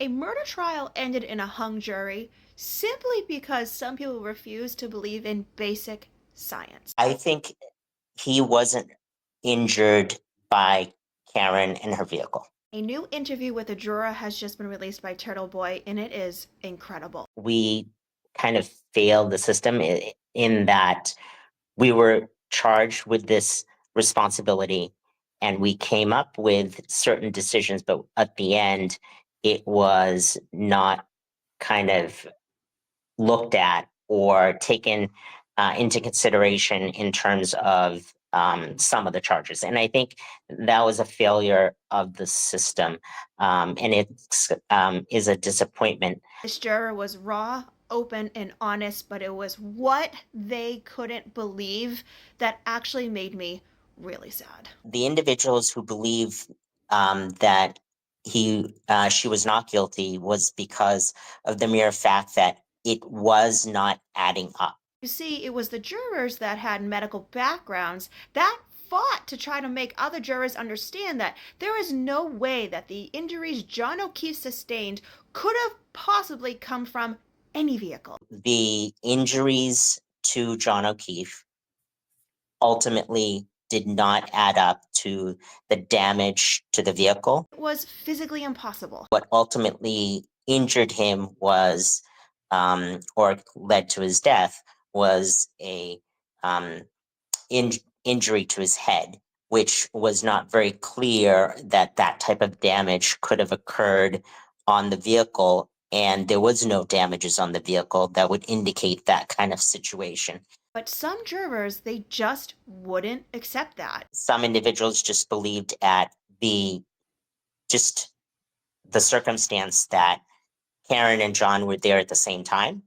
A murder trial ended in a hung jury simply because some people refused to believe in basic science. I think he wasn't injured by Karen and her vehicle. A new interview with a juror has just been released by Turtleboy, and it is incredible. We kind of failed the system in that we were charged with this responsibility and we came up with certain decisions, but at the end, it was not kind of looked at or taken into consideration in terms of some of the charges. And I think that was a failure of the system. And it is a disappointment. This juror was raw, open, and honest, but it was what they couldn't believe that actually made me really sad. The individuals who believe that she was not guilty was because of the mere fact that it was not adding up. You see, it was the jurors that had medical backgrounds that fought to try to make other jurors understand that there is no way that the injuries John O'Keefe sustained could have possibly come from any vehicle. The injuries to John O'Keefe ultimately did not add up to the damage to the vehicle. It was physically impossible. What ultimately injured him was, or led to his death, was a um, in- injury to his head, which was not very clear that that type of damage could have occurred on the vehicle. And there was no damages on the vehicle that would indicate that kind of situation. But some jurors, they just wouldn't accept that. Some individuals just believed at the just the circumstance that Karen and John were there at the same time,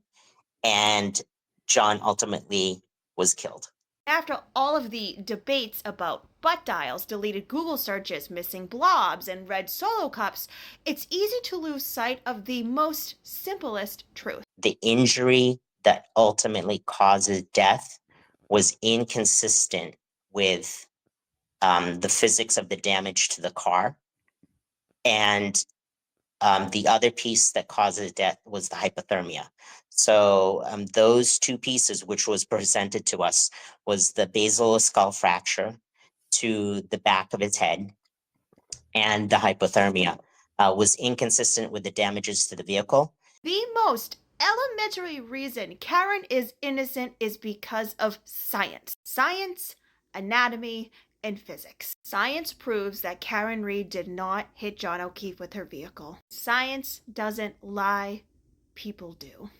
and John ultimately was killed. After all of the debates about butt dials, deleted Google searches, missing blobs, and red solo cups, it's easy to lose sight of the most simplest truth. The injury that ultimately causes death was inconsistent with the physics of the damage to the car. And the other piece that causes death was the hypothermia. So those two pieces, which was presented to us, was the basal skull fracture to the back of his head and the hypothermia was inconsistent with the damages to the vehicle. The most elementary reason Karen is innocent is because of science. Science, anatomy, and physics. Science proves that Karen Reed did not hit John O'Keefe with her vehicle. Science doesn't lie, people do.